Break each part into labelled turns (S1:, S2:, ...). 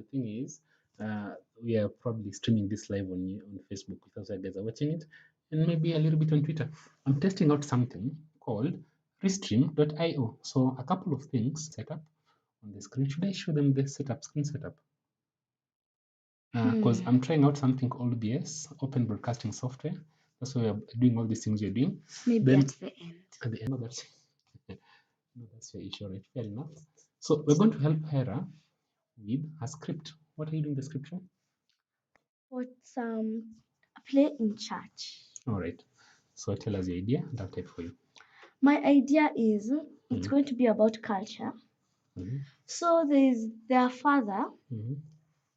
S1: the thing is, we are probably streaming this live on Facebook because you guys are watching it, and maybe a little bit on Twitter. I'm testing out something called restream.io. So a couple of things set up on the screen. Should I show them the screen setup? Because I'm trying out something called OBS, Open Broadcasting Software. That's why we're doing all these things you're doing.
S2: Maybe
S1: Then
S2: at the end.
S1: At the end of that, no, that's your issue, right? Fair enough. So we're going to help Hera with a script. What are you doing the script for?
S2: What's play in church?
S1: All right. So tell us the idea and I'll type for you.
S2: My idea is it's going to be about culture. So there's their father.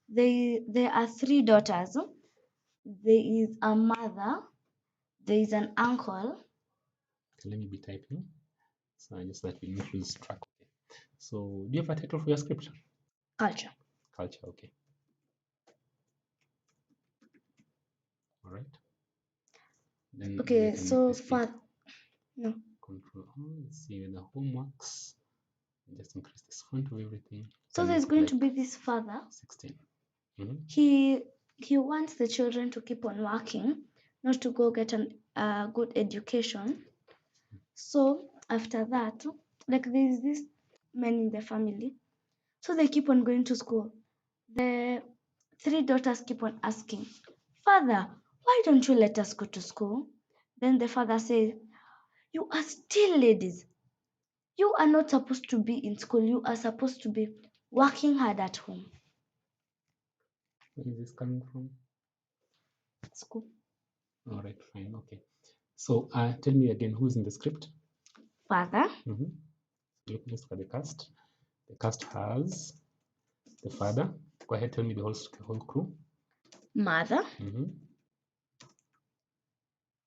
S2: There are 3 daughters. There is a mother. There is an uncle.
S1: Okay, let me be typing. So just that we don't lose track. Okay. So do you have a title for your script?
S2: Culture.
S1: Culture, okay. All right. Then
S2: okay, so for no.
S1: Control. Let's see the homeworks. Just increase this font of everything.
S2: So there's going to be this father.
S1: 16.
S2: He wants the children to keep on working, not to go get a good education. So after that, like there's this men in the family, so they keep on going to school. The 3 daughters keep on asking, "Father, why don't you let us go to school?" Then the father says, "You are still ladies. You are not supposed to be in school. You are supposed to be working hard at home."
S1: Where is this coming from?
S2: School.
S1: All right, fine, okay. So tell me again, who's in the script?
S2: Father.
S1: Let me just look at the cast. The cast has the father. Go ahead, tell me the whole crew.
S2: Mother.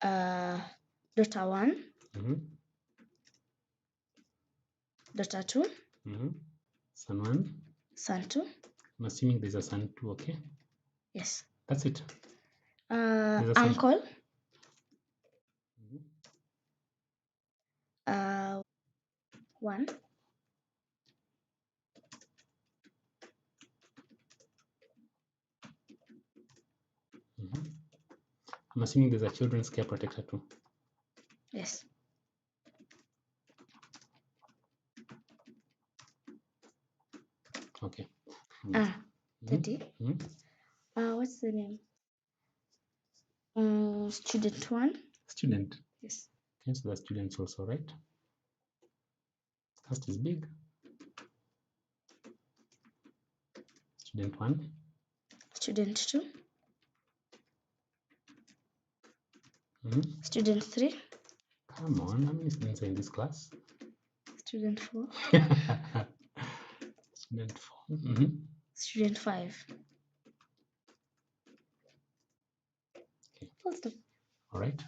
S2: Daughter 1. Daughter 2.
S1: Son 1.
S2: Son 2.
S1: I'm assuming there's a son 2, okay?
S2: Yes.
S1: That's it.
S2: Uncle. 1.
S1: I'm assuming there's a children's care protector too.
S2: Yes.
S1: Okay.
S2: 30. What's the name? Student 1.
S1: Student.
S2: Yes.
S1: Okay, so the students also, right? Cast is big. Student 1.
S2: Student 2. Student 3.
S1: Come on, how many students are in this class?
S2: Student 4.
S1: Student 4.
S2: Student 5.
S1: Okay.
S2: Full stop.
S1: All right.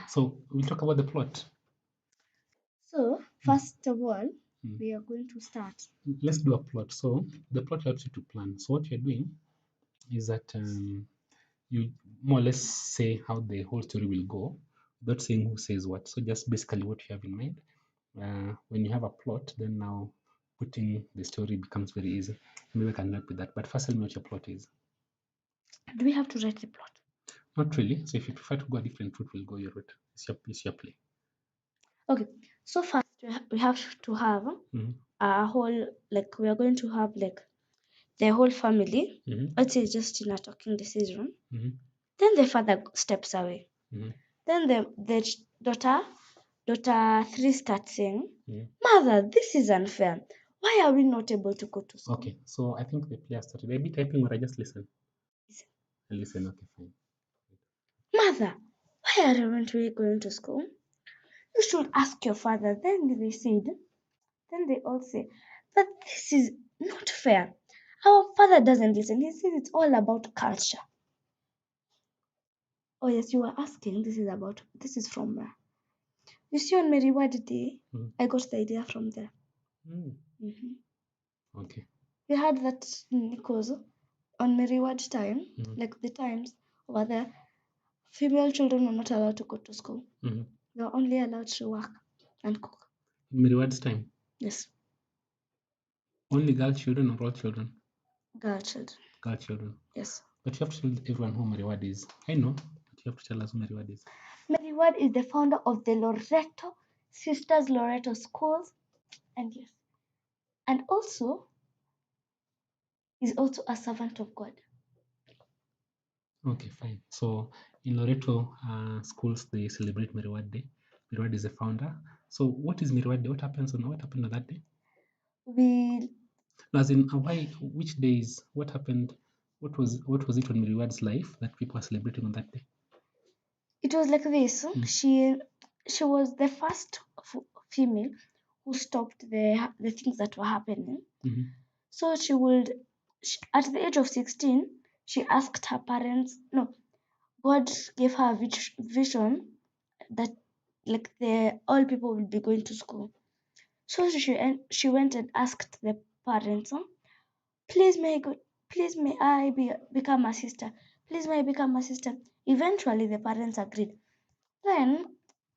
S1: So we talk about the plot.
S2: So first of all, we are going to start.
S1: Let's do a plot. So the plot helps you to plan. So what you're doing is that you more or less say how the whole story will go without saying who says what. So just basically what you have in mind. When you have a plot, then now putting the story becomes very easy. Maybe I can help with that. But first, tell me what your plot is.
S2: Do we have to write the plot?
S1: Not really. So if you prefer to go a different route, we'll go your route. It's your play.
S2: Okay. So first, we have to have a whole, like we are going to have like the whole family. Let's say just in a talking decision. Then the father steps away. Then the daughter 3 starts saying, "Mother, this is unfair. Why are we not able to go to school?"
S1: Okay, so I think the player started. Maybe typing or I just listen.
S2: Listen.
S1: Okay, fine.
S2: "Mother, why aren't we going to school? You should ask your father." Then they all say, "But this is not fair. Our father doesn't listen. He says it's all about culture." Oh yes, you were asking. This is from where? You see, on my reward day, I got the idea from there.
S1: Okay.
S2: We had that because on my reward time, like the times over there, female children were not allowed to go to school. They were only allowed to work and cook.
S1: In rewards time?
S2: Yes.
S1: Only girl children or all children?
S2: Girl children.
S1: Girl children.
S2: Yes.
S1: But you have to tell everyone who Mary Ward is. I know, but you have to tell us who Mary Ward is.
S2: Mary Ward is the founder of the Loreto Sisters Loreto Schools, and yes, and also is also a servant of God.
S1: Okay, fine. So in Loreto schools, they celebrate Mary Ward Day. Mary Ward is the founder. So what is Mary Ward Day? What happened on that day?
S2: We
S1: No, as in, why? Which days? What happened? What was it on Mary Ward's life that people are celebrating on that day?
S2: it was like this.
S1: Mm.
S2: She was the first female who stopped the things that were happening.
S1: Mm-hmm.
S2: So at the age of 16, she asked her parents. No, God gave her a vision that like the all people will be going to school. So she went and asked the parents, please may I go, please may I become a sister. Please may I become a sister. Eventually the parents agreed. Then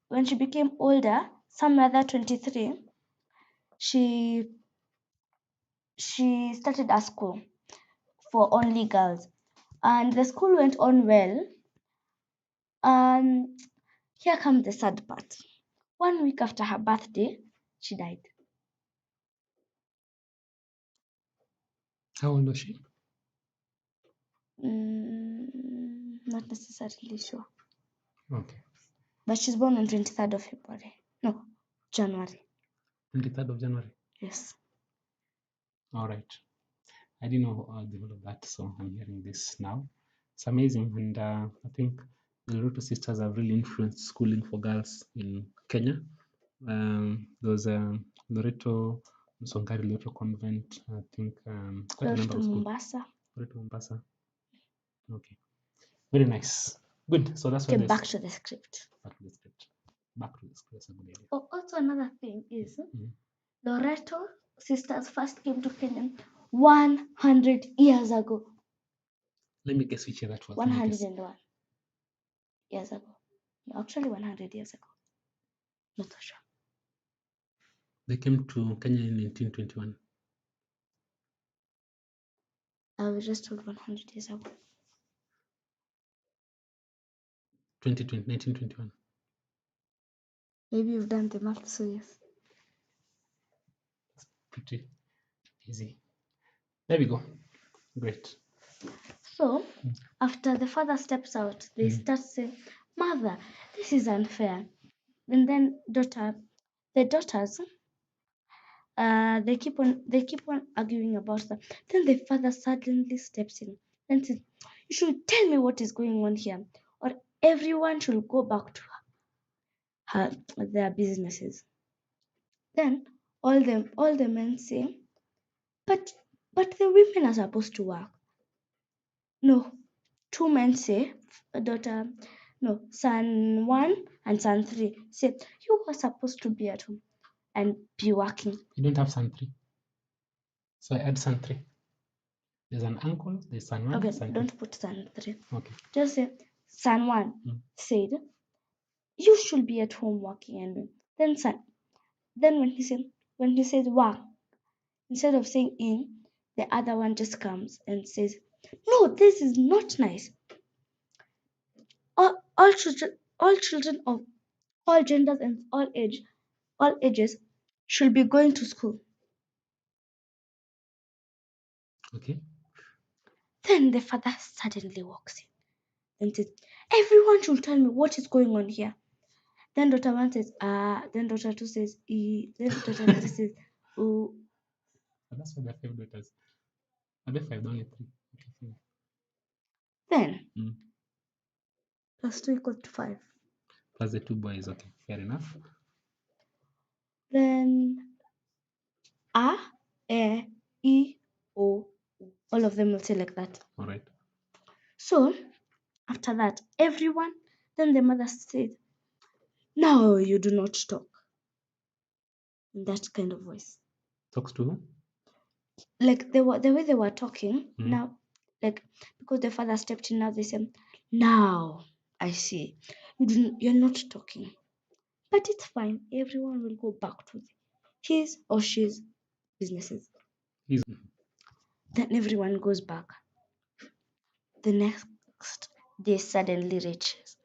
S2: when she became older, some other 23, she she started a school for only girls. And the school went on well. And here comes the sad part. 1 week after her birthday, she died.
S1: How old was she?
S2: Not necessarily sure.
S1: Okay,
S2: But she's born on 23rd of February. No, January.
S1: 23rd of January.
S2: Yes.
S1: All right. I didn't know the whole of that, so I'm hearing this now. It's amazing, and I think the Loreto sisters have really influenced schooling for girls in Kenya. There was Loreto, Songari Loreto Convent, I think quite a number
S2: Loreto
S1: of schools.
S2: Mombasa.
S1: Loreto Mombasa. Okay, very nice. Good. So that's why
S2: Okay,
S1: there's
S2: back to the script.
S1: back to the script. Back to the script. That's a good idea.
S2: Oh, also another thing is
S1: Mhm.
S2: Loreto sisters first came to Kenya 100 years ago.
S1: Let me guess which year that was. Let me guess.
S2: 101 years ago. No, actually 100 years ago. Not so sure.
S1: They came to Kenya in 1921.
S2: I was just told 100 years ago.
S1: 2020, 1921.
S2: Maybe you've done the math, so yes.
S1: Pretty easy. There we go. Great.
S2: So, after the father steps out, they
S1: Mhm.
S2: start saying, Mother, this is unfair. And then the daughters, they keep on arguing about that. Then the father suddenly steps in and says, you should tell me what is going on here, or everyone should go back to their businesses. Then all the men say, but the women are supposed to work. No, two men say, daughter, no, son one and son three say, you were supposed to be at home and be working.
S1: You don't have son 3. So I add son 3. There's an uncle, there's son 1,
S2: Okay,
S1: son 2.
S2: don't put son three.
S1: Okay.
S2: Just say, son one
S1: Mm.
S2: said, you should be at home working, and then when he says work, instead of saying in, the other one just comes and says, no, this is not nice. All children of all genders and all ages should be going to school.
S1: Okay.
S2: Then the father suddenly walks in and says, everyone should tell me what is going on here. Then daughter one says, then daughter two says, then daughter three says, oh.
S1: But that's why there are 5 daughters. Are there 5? Only 3. Okay, fine.
S2: Then
S1: Mm.
S2: plus 2 equals to 5.
S1: Plus the 2 boys. Okay, fair enough.
S2: Then a, e, o, all of them will say like that.
S1: All right.
S2: So after that, then the mother said, now you do not talk in that kind of voice.
S1: Talks to who?
S2: Like the way they were talking
S1: Mm.
S2: now, like because the father stepped in, now they say, now I see you're not talking, but it's fine. Everyone will go back to his or she's businesses.
S1: He's
S2: Then everyone goes back. The next day suddenly reaches.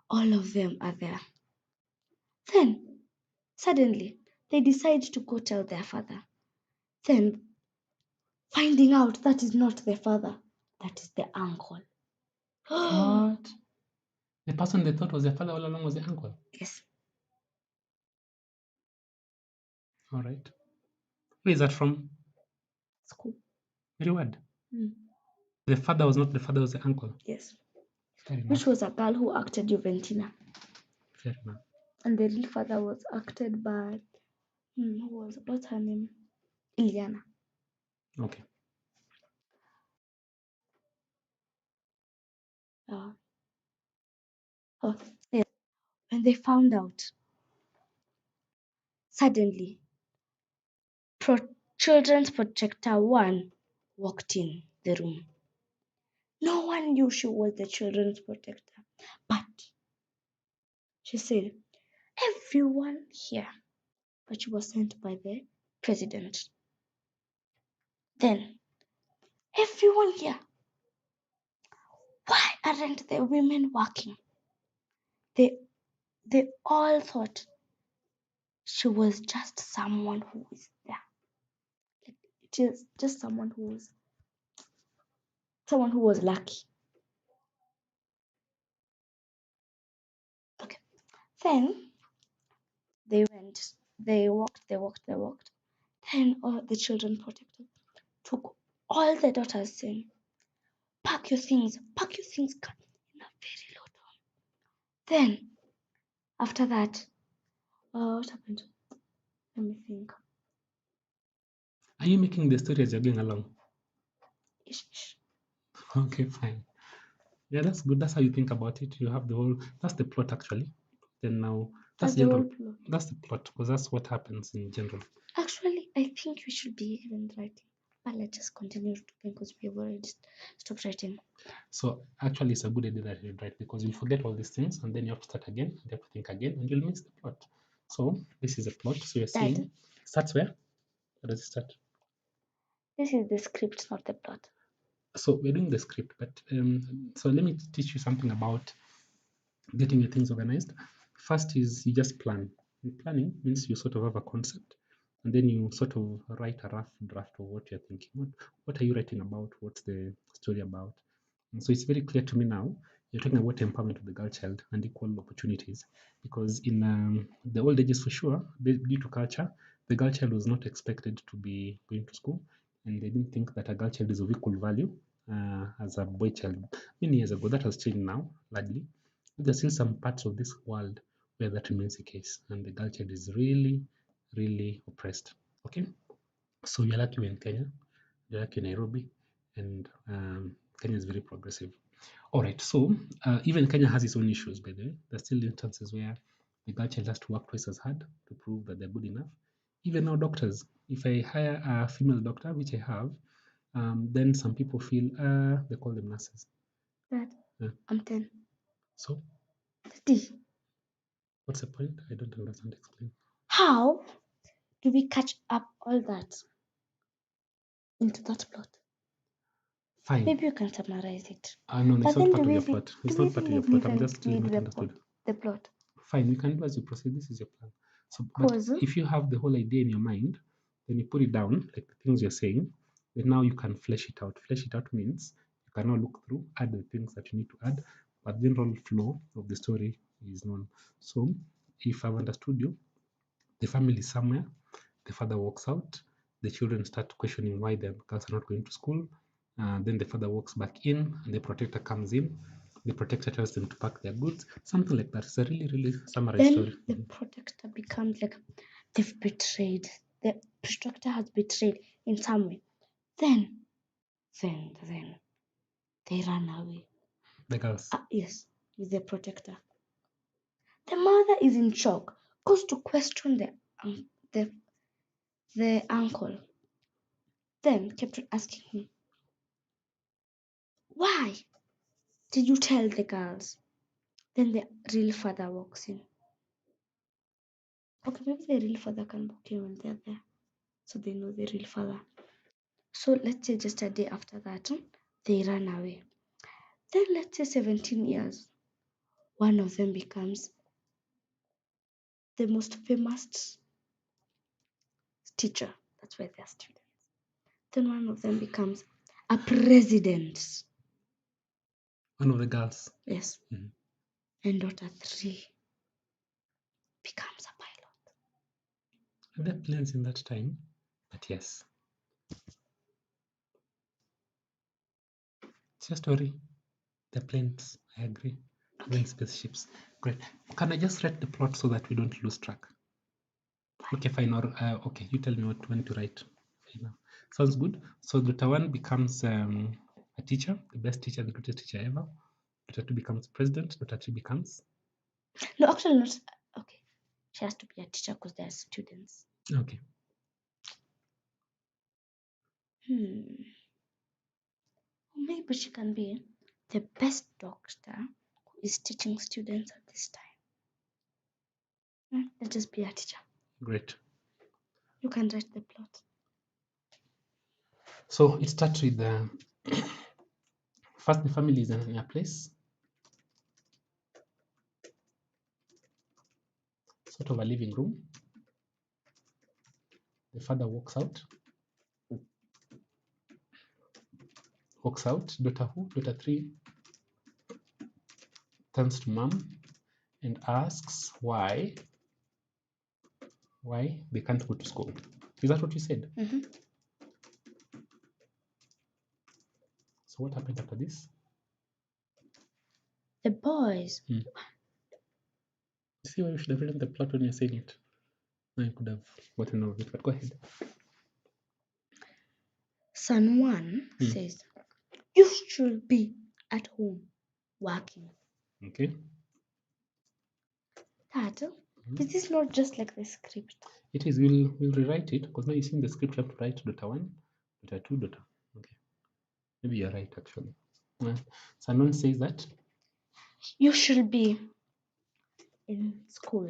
S2: All of them are there. Then, suddenly, they decide to go tell their father. Then, finding out that is not their father, that is their uncle.
S1: what? The person they thought was their father all along was their uncle.
S2: Yes,
S1: All right. Where is that from?
S2: school.
S1: Very word.
S2: Mm.
S1: The father was not the father, was the uncle.
S2: Yes,
S1: Fair enough.
S2: which was a girl who acted Juventina.
S1: Fair enough.
S2: And the real father was acted by, what's her name? Iliana.
S1: Okay.
S2: Uh, oh, yes. When they found out, suddenly, children's protector one walked in the room. No one knew she was the children's protector, but she said, everyone here. But she was sent by the president. Then, everyone here, why aren't the women working? They, they all thought she was just someone who is there. Like, it is just someone who was lucky. Okay. Then they walked. Then all the children protector took all the daughters saying, pack your things, come in a very low tone. Then after that, what happened? Let me think.
S1: Are you making the story as you're going along?
S2: Ish, ish.
S1: Okay, fine. Yeah, that's good. That's how you think about it. You have the whole. That's the plot actually. Then now that's
S2: That's
S1: the
S2: the whole
S1: general.
S2: plot.
S1: That's the plot because that's what happens in general.
S2: Actually, I think we should be even writing. But let's just continue talking because we have already stopped writing.
S1: So actually, it's a good idea that you write because you'll forget all these things and then you have to start again. You have to think again, and you'll miss the plot. So this is a plot. So you're
S2: Dad,
S1: saying starts where? Where does it start?
S2: this is the script, not the plot.
S1: So we're doing the script, but so let me teach you something about getting your things organized. First is you just plan. Planning means you sort of have a concept, and then you sort of write a rough draft of what you're thinking. What are you writing about? What's the story about? And so it's very clear to me now. You're talking about empowerment of the girl child and equal opportunities, because in the old ages, for sure, due to culture, the girl child was not expected to be going to school, and they didn't think that a girl child is of equal value as a boy child. Many years ago, that has changed now, largely. There's still some parts of this world where that remains the case, and the girl child is really, really oppressed. Okay, so you're lucky we're in Kenya, you're lucky in Nairobi, and Kenya is very progressive. All right, so even Kenya has its own issues, by the way. There's still instances where the girl child has to work twice as hard to prove that they're good enough. Even now, doctors, if I hire a female doctor, which I have, then some people feel they call them nurses.
S2: Dad,
S1: Uh,
S2: I'm 10.
S1: so,
S2: Daddy,
S1: what's the point? I don't understand. Explain.
S2: how do we catch up all that into that plot?
S1: Fine.
S2: Maybe you can summarize it.
S1: No, no, it's
S2: But
S1: not
S2: then
S1: part of your plot.
S2: do
S1: It's
S2: we
S1: not part of your
S2: really
S1: plot. I'm
S2: even
S1: just telling
S2: need
S1: what I understood.
S2: the plot?
S1: Fine, you can do as you proceed. This is your plan. So, but
S2: Cause
S1: if you have the whole idea in your mind, then you put it down, like the things you're saying, then now you can flesh it out. Flesh it out means you can now look through, add the things that you need to add, but the general flow of the story is known. So, if I've understood you, the family is somewhere, the father walks out, the children start questioning why the girls are not going to school. Then the father walks back in, and the protector comes in. The protector tells them to pack their goods, something like that. It's a really, really summarized story.
S2: then the protector becomes like they've betrayed. The protector has betrayed in some way. Then, then they run away.
S1: The girls.
S2: Yes, with the protector. The mother is in shock, goes to question the the uncle. Then kept asking him, why did you tell the girls? Then the real father walks in. Okay, maybe the real father can walk in when they're there. so they know the real father. So let's say just a day after that, they run away. Then let's say 17 years, one of them becomes the most famous teacher. That's why they're students. Then one of them becomes a president.
S1: One of the girls.
S2: Yes.
S1: Mhm.
S2: And daughter 3 becomes a pilot.
S1: Are there planes in that time? But yes. It's your story. The planes, I agree. Even spaceships. Great. Can I just write the plot so that we don't lose track? Okay, fine. Or okay, you tell me when to write. Okay, now. Sounds good. So daughter 1 becomes a teacher, the best teacher, the greatest teacher ever. Daughter 2 becomes president. Daughter 3 becomes.
S2: No, actually not. Okay. She has to be a teacher because they're students.
S1: Okay.
S2: Maybe she can be the best doctor who is teaching students at this time. Let us be a teacher.
S1: Great.
S2: You can write the plot.
S1: So it starts with first the family is in a place, sort of a living room. The father walks out. Daughter who? Daughter 3 turns to mom and asks why they can't go to school. Is that what you said?
S2: Mm-hmm.
S1: So what happened after this?
S2: The boys.
S1: See why you should have written the plot when you're saying it. I could have gotten over it, but go ahead.
S2: Son 1 says, you should be at home working.
S1: Okay.
S2: Dad, is this not just like the script?
S1: It is. We'll rewrite it because now you see in the script you have to write daughter 1, daughter 2, daughter. Okay. Maybe you're right actually. Son 1 says that
S2: You should be in school.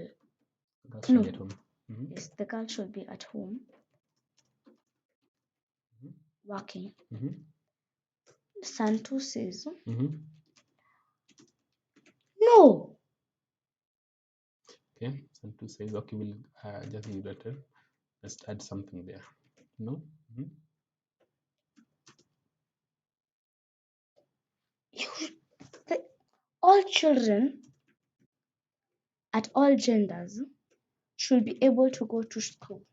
S1: girls should be at home.
S2: Yes, the girl should be at home working. Son 2 says, no.
S1: Okay. Son 2 says, okay, we'll just need daughter. Let's add something there. No?
S2: All children at all genders should be able to go to school.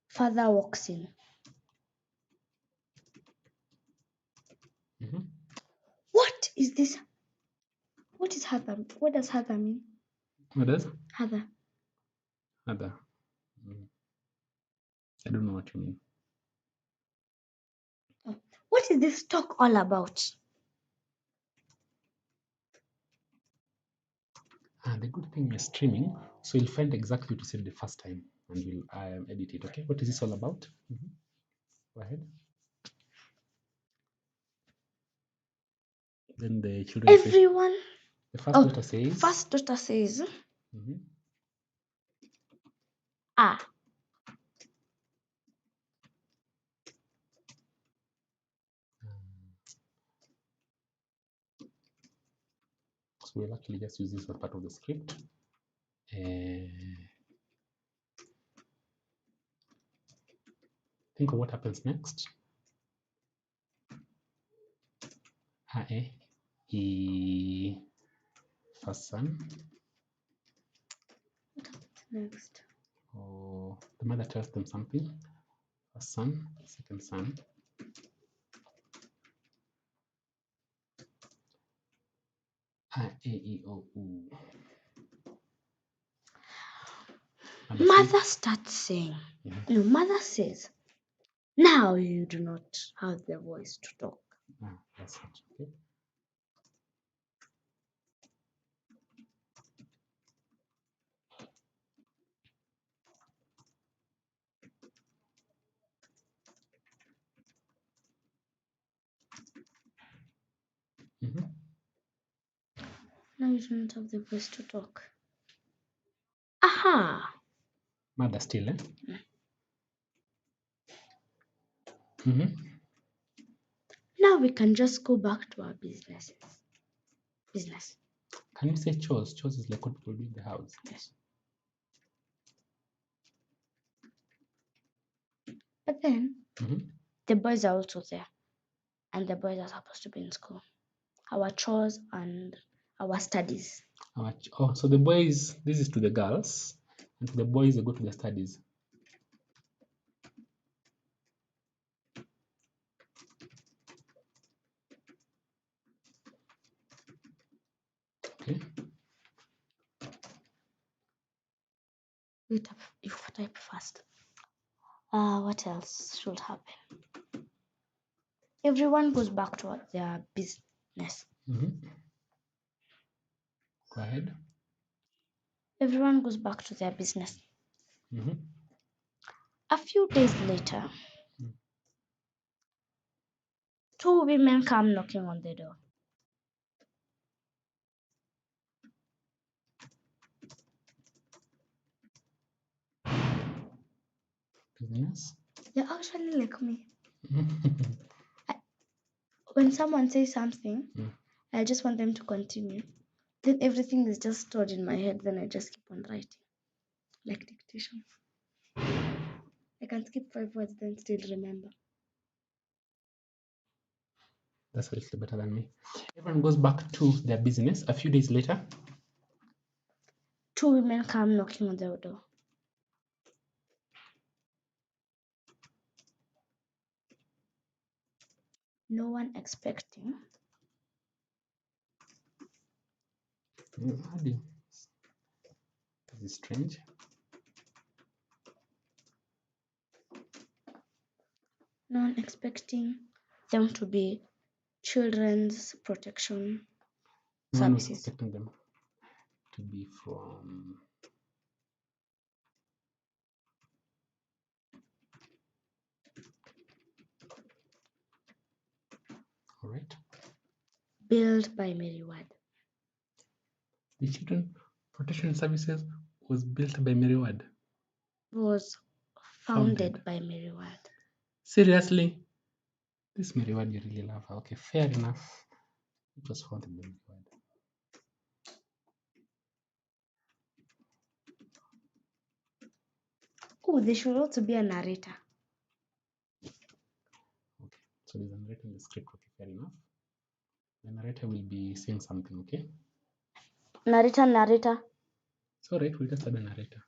S2: Father walks in. What is this? What is Heather? What does Heather mean?
S1: What does?
S2: Heather.
S1: Other. I don't know what you mean.
S2: What is this talk all about?
S1: The good thing you're streaming, so you'll find exactly what you said the first time and we'll edit it. Okay, what is this all about? Go ahead. Then the children
S2: Everyone.
S1: say, the first daughter says.
S2: First daughter says,
S1: So we'll actually just use this as part of the script. Think of what happens next. First son.
S2: what happens next?
S1: Or the mother tells them something. First son, second son.
S2: Mother starts saying, no, mother says, now you do not have the voice to talk.
S1: That's it. Okay.
S2: Now you don't have the voice to talk. Aha!
S1: Mother still, eh?
S2: Now we can just go back to our business.
S1: Can you say chores? Chores is like what people do in the house.
S2: Yes. But then the boys are also there, and the boys are supposed to be in school. Our chores and our studies.
S1: So the boys, this is to the girls, and to the boys, they go to their studies. Okay.
S2: You type fast. What else should happen? Everyone goes back to their business.
S1: Go ahead.
S2: Everyone goes back to their business.
S1: Mm-hmm.
S2: A few days later, two women come knocking on the door.
S1: Business.
S2: They're actually like me. When someone says something, I just want them to continue. Then everything is just stored in my head. Then I just keep on writing, like dictation. I can skip 5 words, then still remember.
S1: That's a little better than me. Everyone goes back to their business. A few days later,
S2: two women come knocking on the door. No one expecting.
S1: This is strange.
S2: No one expecting them to be children's protection
S1: No one was
S2: services.
S1: expecting them to be from. All right.
S2: Built by Mary Ward.
S1: The Children Protection Services was built by Mary Ward.
S2: Was founded by Mary Ward.
S1: Seriously? This Mary Ward you really love her. Okay, fair enough. It was founded by Mary Ward.
S2: Oh, there should also be a narrator.
S1: Okay, so there's a narrator in the script. Okay, fair enough. The narrator will be saying something, okay?
S2: Narrator.
S1: It's all right, we'll just add a narrator.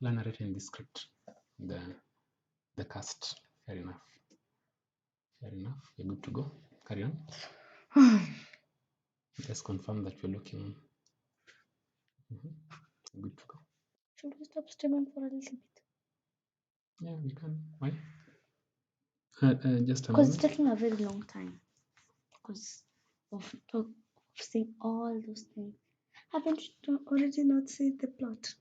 S1: The narrator in the script. The cast. Fair enough. Fair enough. You're good to go. Carry on. Just confirm that you're looking. Good to go.
S2: Should we stop streaming for a little bit?
S1: Yeah, we can. Why? Just a
S2: Because
S1: moment.
S2: it's taking a very long time. Because of saying all those things. Haven't you already not seen the plot?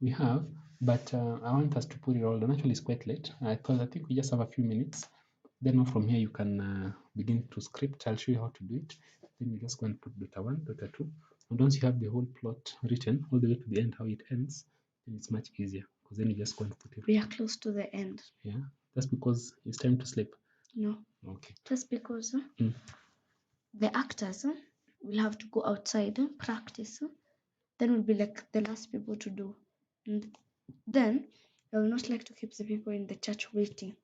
S1: We have, but I want us to put it all down. Actually, it's quite late. I think we just have a few minutes. Then from here, you can begin to script. I'll show you how to do it. Then you just go and put data 1, data 2. And once you have the whole plot written all the way to the end, how it ends, then it's much easier. Because then you just go and put it.
S2: We are close to the end.
S1: Yeah, that's because it's time to sleep.
S2: No.
S1: Okay.
S2: Just because the actors will have to go outside, practice. Then we'll be like the last people to do. And then I will not like to keep the people in the church waiting.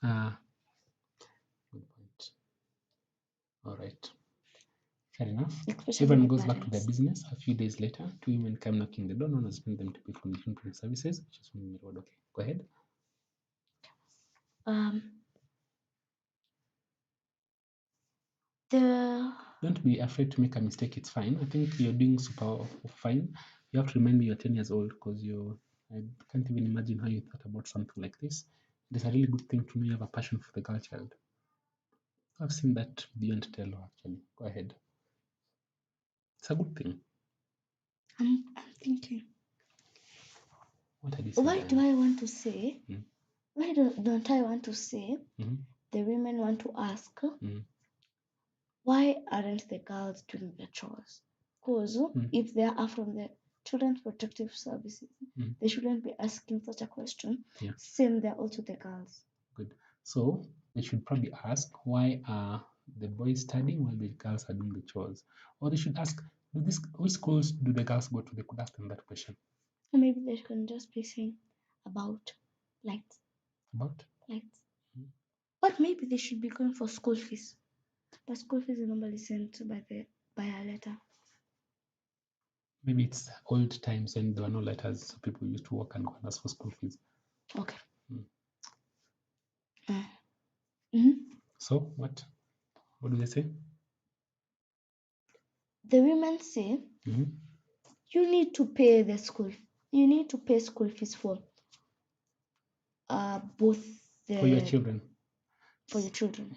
S1: Good point. All right. Fair enough.
S2: Especially
S1: Everyone
S2: the
S1: goes back to their
S2: parents.
S1: business. A few days later, two women come knocking the door. No one has been them to be from the children's services, which is from the road. Okay, go ahead. Don't be afraid to make a mistake. It's fine. I think you're doing super fine. You have to remind me you're 10 years old because I can't even imagine how you thought about something like this. It's a really good thing to know you have a passion for the girl child. I've seen that beyond tell actually. Go ahead. It's a good thing.
S2: I'm thinking.
S1: What had you said?
S2: Why do I want to say? Why don't I want to say the women want to ask,
S1: Mm.
S2: why aren't the girls doing the chores? Because if they are from the Children's Protective Services, they shouldn't be asking such a question.
S1: Yeah.
S2: Same, they're also the girls.
S1: Good. So they should probably ask, why are the boys studying while the girls are doing the chores? Or they should ask, which schools do the girls go to? They could ask them that question.
S2: Or maybe they can just be saying about lights.
S1: About?
S2: Lights. Or maybe they should be going for school fees. But school fees is normally sent by a letter.
S1: Maybe it's old times when there were no letters, so people used to work and go and ask for school fees.
S2: Okay.
S1: So what? What do they say?
S2: The women say you need to pay the school. You need to pay school fees for both the
S1: For your children.
S2: For your children.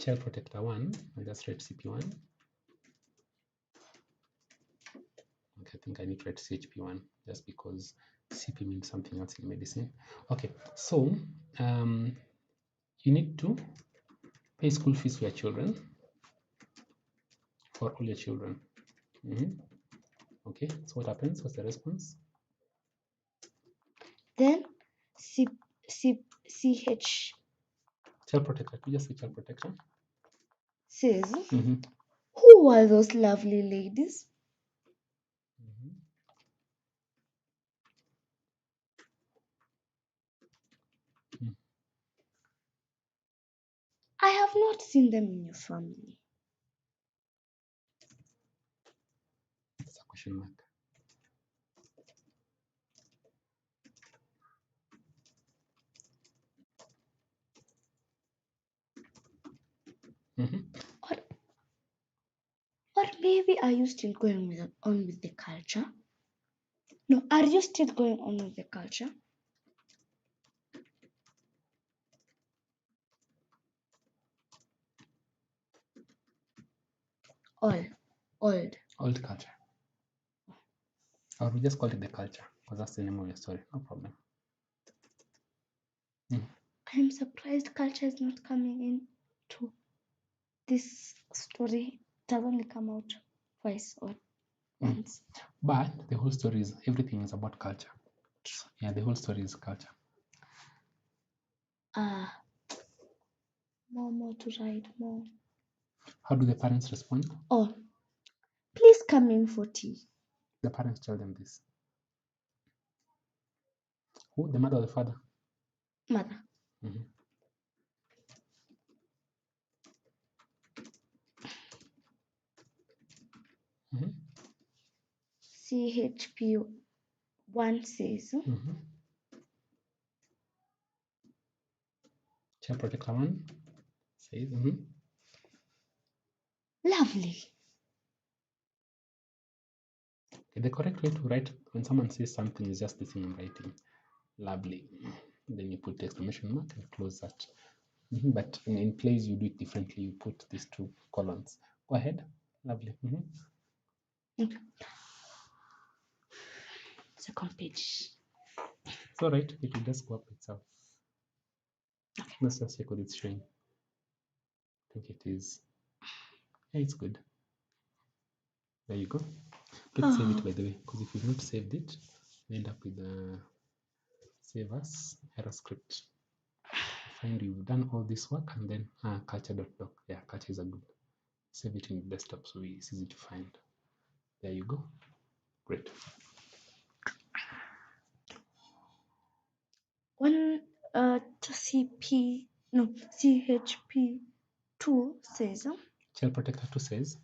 S1: Child Protector 1, I just read CP1. Okay, I think I need to write CHP1 just because CP means something else in medicine. Okay, so you need to pay school fees for your children, for all your children. Okay, so what happens? What's the response?
S2: Then CH
S1: Child Protector, you just say Child Protector.
S2: says, who are those lovely ladies? I have not seen them in your family.
S1: It's a question mark.
S2: Or maybe are you still going on with the culture? No, are you still going on with the culture? Old
S1: culture. Or we just call it the culture because that's the name of your story. No problem.
S2: I'm surprised culture is not coming into this story. It has only come out twice or once.
S1: But the whole story is, everything is about culture. Yeah, the whole story is culture.
S2: More to write, more.
S1: How do the parents respond?
S2: Oh, please come in for tea.
S1: The parents tell them this. Who? The mother or the father?
S2: Mother. CHP1 says,
S1: Child Protector 1 says,
S2: lovely.
S1: Okay, the correct way to write when someone says something is just the thing I'm writing. Lovely. Then you put the exclamation mark and close that. But in plays, you do it differently. You put these two colons. Go ahead. Lovely.
S2: Okay. Second page.
S1: It's all right. It will just go up itself. Okay. Let's just check what it's showing. I think it is. Yeah, it's good. There you go. Let's save it, by the way, because if you've not saved it, you end up with a save as Hera script. Find you've done all this work and then culture.doc. Yeah, culture is a good. Save it in the desktop so it's easy to find. There you go. Great.
S2: One CHP2 says,
S1: Child Protector 2 says,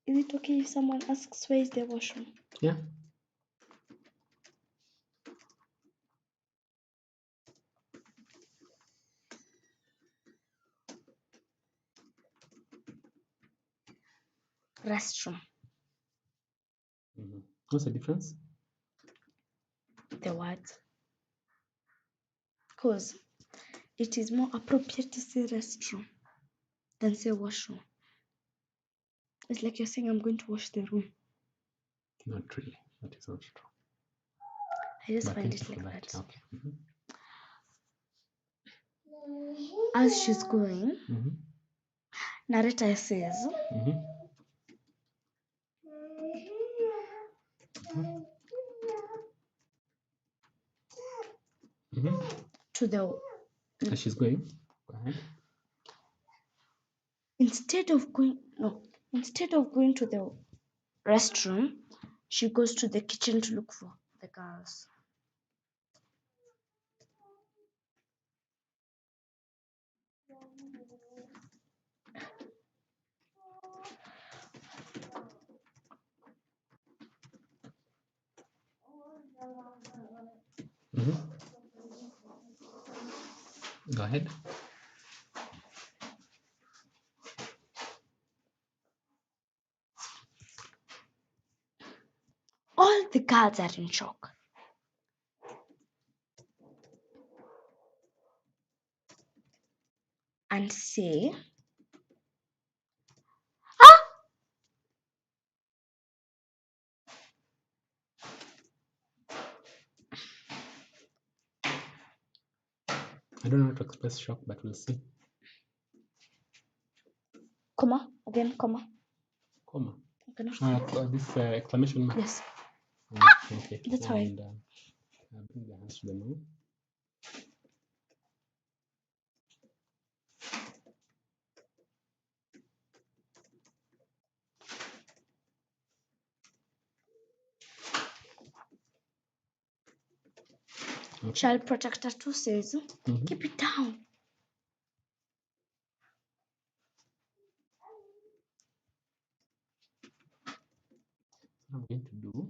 S2: is it okay if someone asks where is the washroom?
S1: Yeah.
S2: Restroom.
S1: What's the difference?
S2: The words. Because it is more appropriate to say restroom than say washroom. It's like you're saying, I'm going to wash the room.
S1: Not really. That is not true.
S2: I just
S1: But
S2: find
S1: thank
S2: it
S1: you for
S2: like
S1: that.
S2: that.
S1: Okay.
S2: As she's going,
S1: Mm-hmm.
S2: narrator says,
S1: Mm-hmm. Mm-hmm.
S2: to the
S1: As she's going, go ahead.
S2: instead of going to the restroom, she goes to the kitchen to look for the girls.
S1: Mm-hmm. Go ahead.
S2: All the girls are in shock. And say, ah!
S1: I don't know how to express shock, but we'll see.
S2: Comma, again, comma.
S1: Comma.
S2: Okay,
S1: This exclamation mark.
S2: yes,
S1: Okay.
S2: that's how I.
S1: And bring the hands to the mouth. Okay.
S2: Child protector 2 says,
S1: Mm-hmm.
S2: keep it down.
S1: What I'm going to do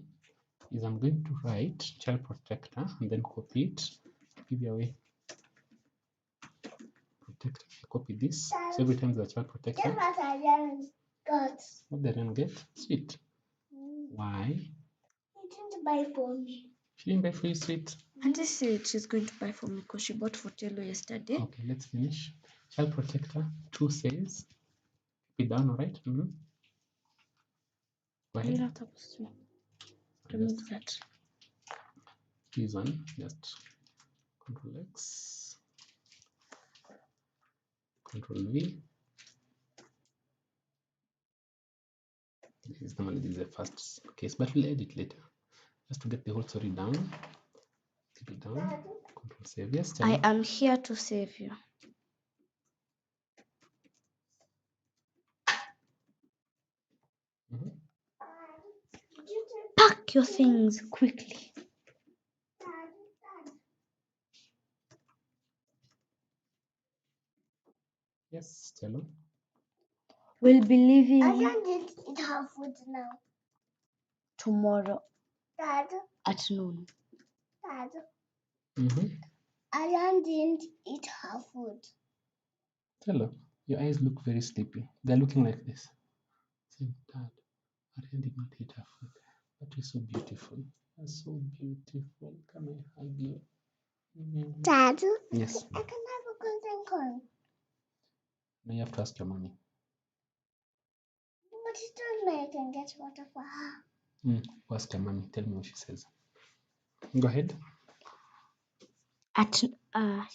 S1: is I'm going to write child protector and then copy it. Give you away. Protector. Copy this. So every time there's a child protector. What the Ariane get? Sweet. Why?
S2: She didn't buy for me.
S1: She didn't buy for you sweet.
S2: Auntie said she's going to buy for me because she bought for Tello yesterday.
S1: Okay, let's finish. Child protector 2 says, keep it down, all right? Mm-hmm. Go
S2: You're
S1: ahead.
S2: not supposed to remove that.
S1: This one, just Control X, Control V. This is the first case, but we'll edit later. Just to get the whole story down. Keep it down. Control save. Yes, tell
S2: I
S1: me.
S2: am here to save you.
S1: Mm-hmm.
S2: Pack your things quickly.
S1: Yes, Stella.
S2: We'll be leaving food now. Tomorrow at noon.
S1: Mm-hmm.
S2: Alan didn't eat her food.
S1: Stella, your eyes look very sleepy. They're looking like this. Say, Dad, Ariane did not eat her food. But you're so beautiful. You're so beautiful. Come I hug you. Mm-hmm.
S2: Dad?
S1: Yes.
S2: I can have a golden corn.
S1: Now you have to ask your mommy.
S2: But she told me I can get water for her.
S1: Ask your mommy. Tell me what she says. Go ahead.
S2: At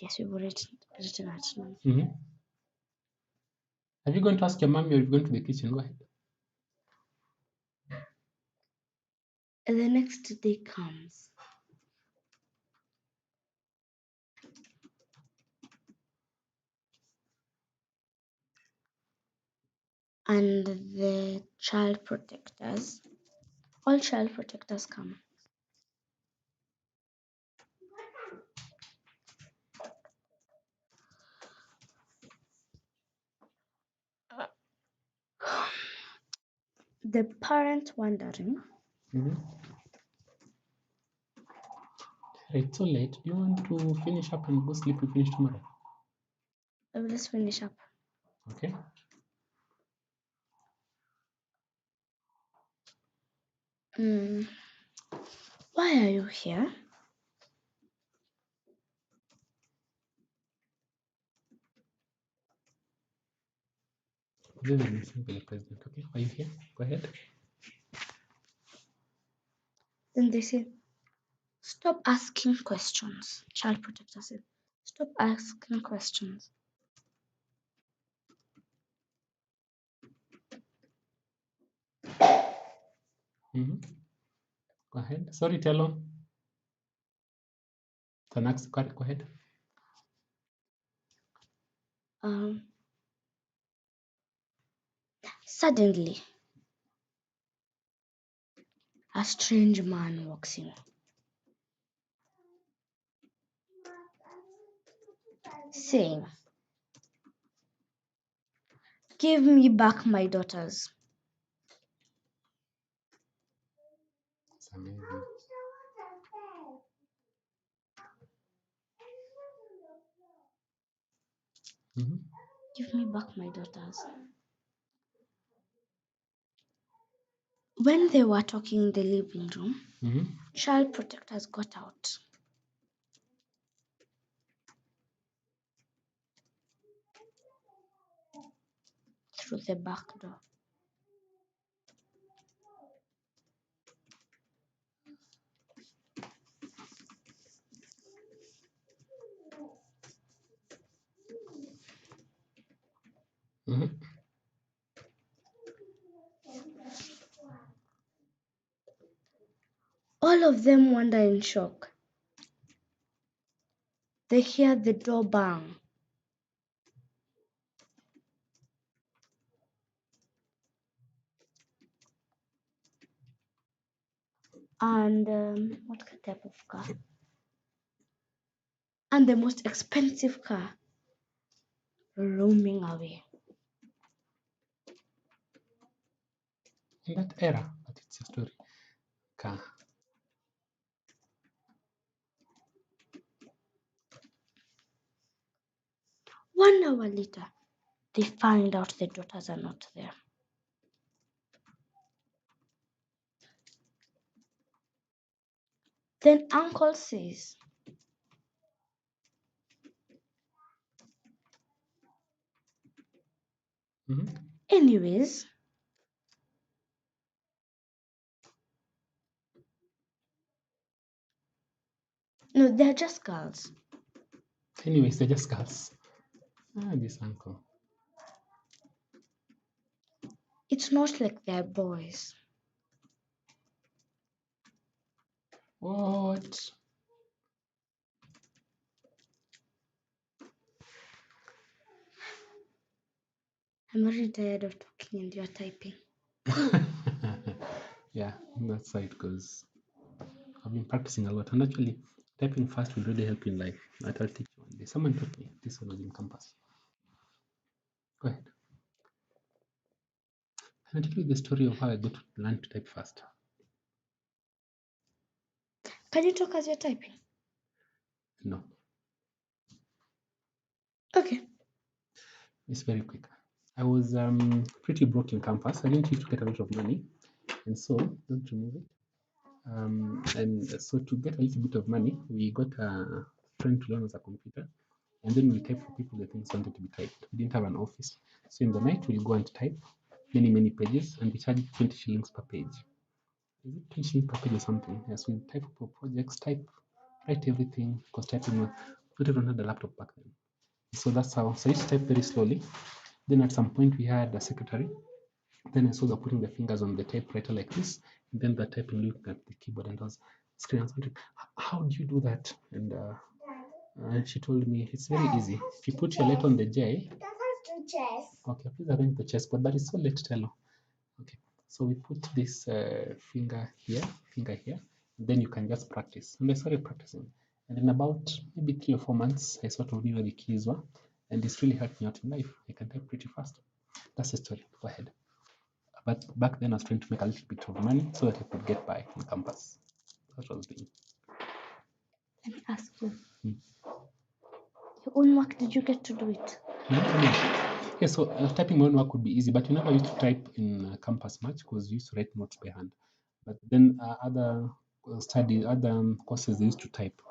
S2: yes, we've written at noon.
S1: Mm-hmm. Are you going to ask your mommy or are you going to the kitchen? Go ahead.
S2: And the next day comes. And the child protectors, all child protectors come. The parent wondering.
S1: Mm-hmm. It's so late. Do you want to finish up and go sleep? We finish tomorrow.
S2: Let's finish up.
S1: Okay.
S2: Why are you here?
S1: This is listening to the president. Okay. Are you here? Go ahead.
S2: Then they say, Stop asking questions. Child protector said. Stop asking questions.
S1: Mm-hmm. Go ahead. Sorry, Tello. The next, go ahead.
S2: Suddenly, a strange man walks in, saying, "Give me back my daughters."
S1: It's amazing. Mm-hmm.
S2: Give me back my daughters. When they were talking in the living room,
S1: Mm-hmm.
S2: child protectors got out. Through the back door.
S1: Mm-hmm.
S2: All of them wonder in shock. They hear the door bang. And what type of car? And the most expensive car roaming away.
S1: In that era, but it's a story. Car.
S2: 1 hour later, they find out the daughters are not there. Then uncle says,
S1: Mm-hmm.
S2: anyways, no, they're just girls.
S1: Anyways, they're just girls. This uncle.
S2: It's not like they're boys.
S1: What?
S2: I'm already tired of talking and you're typing.
S1: Yeah, that's how it goes. I've been practicing a lot, and actually, typing fast will really help you in life. I'll teach you one day. Someone taught me. This one was in campus. Go ahead. Can I tell you the story of how I got to learn to type fast?
S2: Can you talk as you're typing?
S1: No,
S2: Okay.
S1: it's very quick. I was pretty broke in campus. I didn't used to get a lot of money, and so don't remove it. And so to get a little bit of money, we got a friend to loan us a computer, and then we type for people the things wanted to be typed. We didn't have an office, so in the night we'll go and type many pages, and we charge 20 shillings per page. Is it 20 shillings per page or something? Yes, we type for projects, write everything, because typing was not everyone had a laptop back then. So that's how. So I used to type very slowly. Then at some point we had a secretary. Then I saw her putting the fingers on the typewriter like this, and then the typing looking at the keyboard, and I was screaming, I was wondering, how do you do that? And she told me it's very easy. If you put your letter on the J. Okay, please arrange the chess, but it's so late, Tello. Okay, so we put this finger here, and then you can just practice. And I started practicing, and in about maybe 3 or 4 months, I sort of knew where the keys were, and it's really helped me out in life. I can type pretty fast. That's the story. Go ahead. But back then, I was trying to make a little bit of money so that I could get by on campus. That's what I was doing.
S2: Let me ask you.
S1: Hmm.
S2: Your own work, did you get to do it?
S1: Yeah, so typing my own work would be easy, but you never used to type in campus much because you used to write notes by hand. But then other courses they used to type.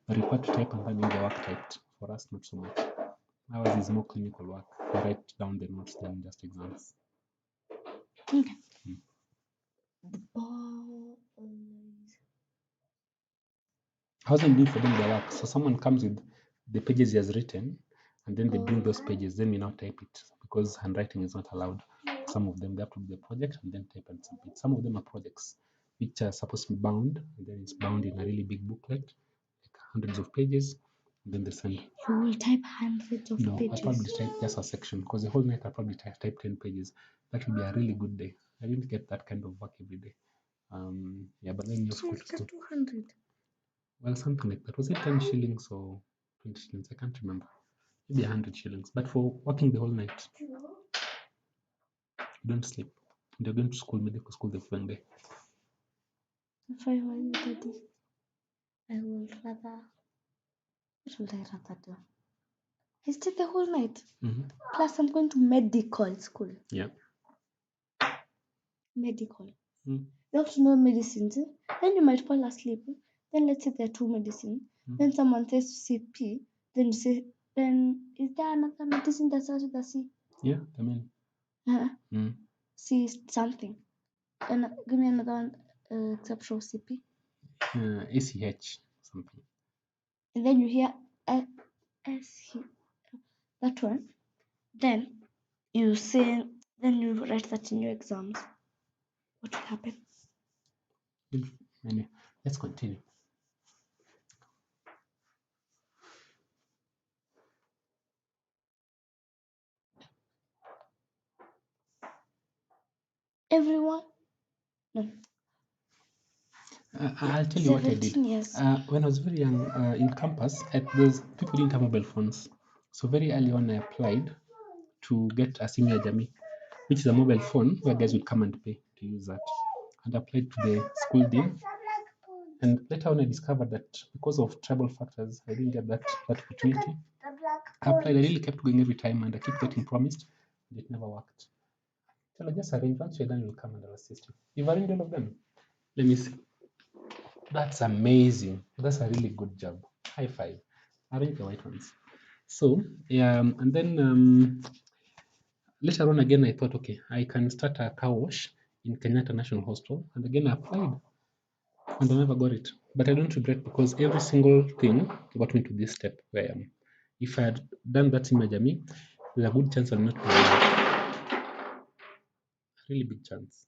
S1: They required to type and then the work typed. For us, not so much. Ours is more clinical work. We write down the notes than just exams.
S2: Okay.
S1: Hmm.
S2: The boys.
S1: I wasn't doing for them their work. So someone comes with the pages he has written, and then they bring those pages. Then we now type it because handwriting is not allowed. Some of them they have to do the project and then type and submit. Some of them are projects which are supposed to be bound, and then it's bound in a really big booklet, like hundreds of pages. And then they send.
S2: You will type hundreds of
S1: No, I
S2: pages.
S1: probably type just a section because the whole night I probably type 10 pages. That would be a really good day. I didn't get that kind of work every day. Yeah, but then you
S2: So
S1: school to
S2: it's just
S1: school.
S2: 200.
S1: Well, something like that. Was it 10 shillings or 20 shillings? I can't remember. Maybe 100 shillings. But for working the whole night, you don't sleep. And you're going to school, medical school the following day.
S2: If I were you, Daddy, I would rather. What would I rather do? I stay the whole night. Plus, I'm going to medical school.
S1: Yeah.
S2: Medical. You have to know medicines. Then you might fall asleep. Then let's say there are two medicines. Then someone says CP. Then you say, then is there another medicine that starts with a C?
S1: Yeah, I mean.
S2: C is something. And give me another one except for CP.
S1: ACH something.
S2: And then you hear SH, that one. Then you say, then you write that in your exams. What will happen?
S1: Anyway, let's continue.
S2: Everyone? No.
S1: I'll tell you what I did.
S2: 17 years.
S1: When I was very young, in campus, those people didn't have mobile phones. So very early on, I applied to get a senior Jamii, which is a mobile phone where guys would come and pay to use that. And I applied to the school dean. And later on, I discovered that because of tribal factors, I didn't get that opportunity. I applied, I really kept going every time, and I kept getting promised, and it never worked. So I just arranged, once you're done, you'll come and I'll assist you. You've arranged all of them? Let me see. That's amazing. That's a really good job. High five. Arrange the white ones. So, yeah, and then later on again, I thought, okay, I can start a car wash in Kenyatta National Hospital. And again, I applied and I never got it. But I don't regret because every single thing got me to this step where I am. If I had done that in my Jamii, there's a good chance I'll not be alive. Really big chance.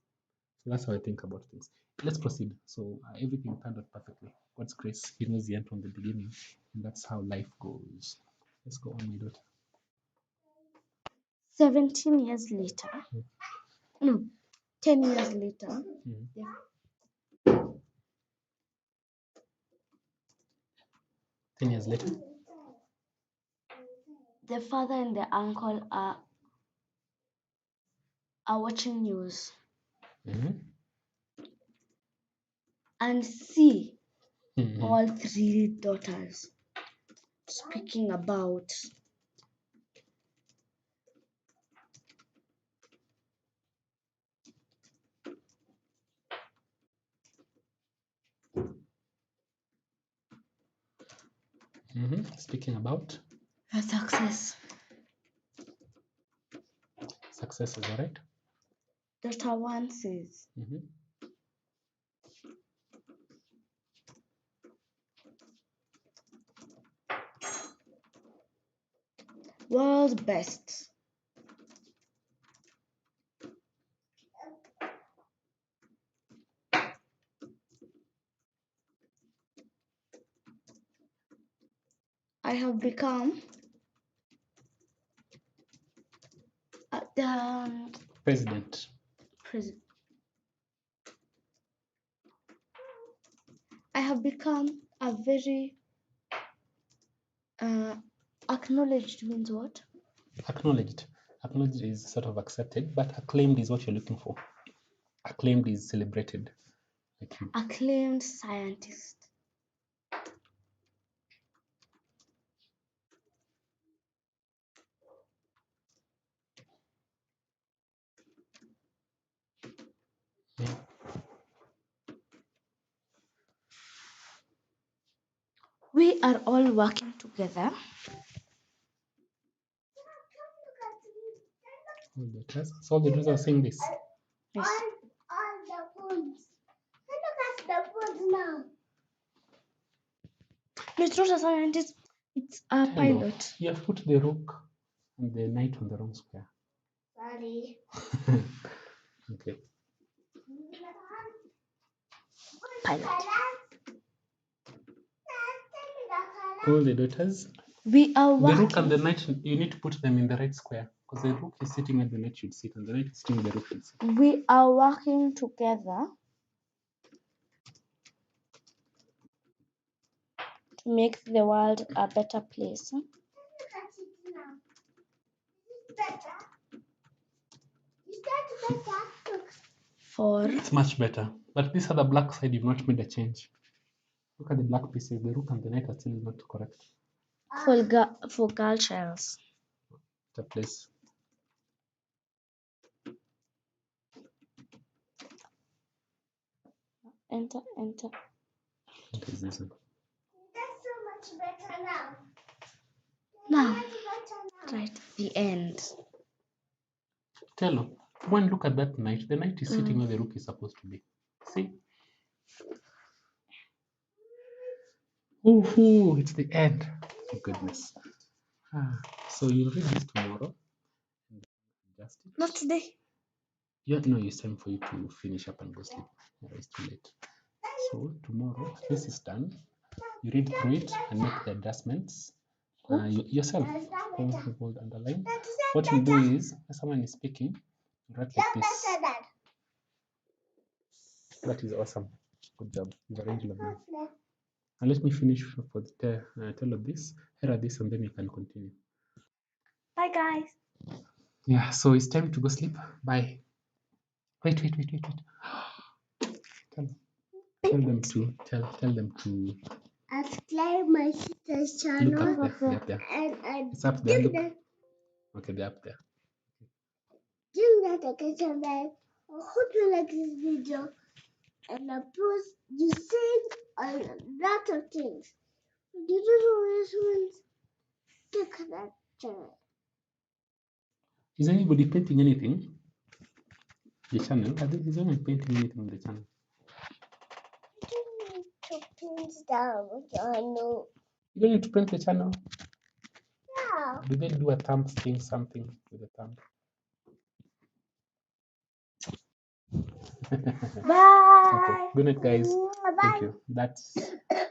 S1: So that's how I think about things. Let's proceed. So everything turned out perfectly. God's grace, He knows the end from the beginning, and that's how life goes. Let's go on, my daughter.
S2: 17 years later. No, 10 years later. Yeah.
S1: 10 years later.
S2: The father and the uncle are watching news and see all three daughters speaking about
S1: Speaking about
S2: her success.
S1: Success is all right.
S2: Daughter one says, world's best. I have become the
S1: President.
S2: I have become a very acknowledged means what?
S1: Acknowledged. Acknowledged is sort of accepted, but acclaimed is what you're looking for. Acclaimed is celebrated. Like you.
S2: Acclaimed scientist.
S1: Yeah.
S2: We are all working together.
S1: All the daughters. So all the daughters are saying this.
S2: Yes.
S3: All the phones. Look at the phones now.
S2: No, it's not a scientist. It's a
S1: Hello.
S2: pilot.
S1: You have put the rook and the knight on the wrong square.
S2: Sorry.
S1: Okay.
S2: Pilot.
S1: All the daughters.
S2: We are
S1: The rook and
S2: working.
S1: the knight, you need to put them in the right square because the rook is sitting where the knight should sit and the knight is sitting where the rook should sit.
S2: We are working together to make the world a better place. For
S1: It's much better. But this other black side, you've not made a change. Look at the black pieces. The rook and the knight are still not correct.
S2: for girl childs.
S1: The place.
S2: Enter.
S1: What is this one?
S2: That's so much better now. Now, right, the end.
S1: Tell them. One look at that knight. The knight is sitting where the rook is supposed to be. See? Ooh, it's the end. Oh, goodness. So you'll read this tomorrow. And adjust it.
S2: Not today.
S1: Yeah, no, it's time for you to finish up and go sleep. Yeah, it's too late. So tomorrow, this is done. You read through it and make the adjustments yourself. Hold underline. What you do is, when someone is speaking, you write like this. That is awesome. Good job. You've arranged lovely. And let me finish for the tell of this. Here are this, and then you can continue.
S2: Bye, guys.
S1: Yeah. So it's time to go sleep. Bye. Wait. Tell them to tell them to
S2: Subscribe my sister's channel.
S1: look up there. They're up there.
S2: And
S1: It's up there. Look. Okay, they're up there.
S2: do that again, man. I hope you like this video. And of course, you said a lot of things. You don't always want to connect channel.
S1: Is anybody painting anything? The channel? Is anyone painting anything on the channel?
S2: You need to paint down the channel.
S1: You don't need to paint the channel.
S2: Yeah.
S1: Do they do a thumb thing, something with a thumb?
S2: Bye.
S1: Okay. Good night, guys.
S2: Bye.
S1: Thank you. That's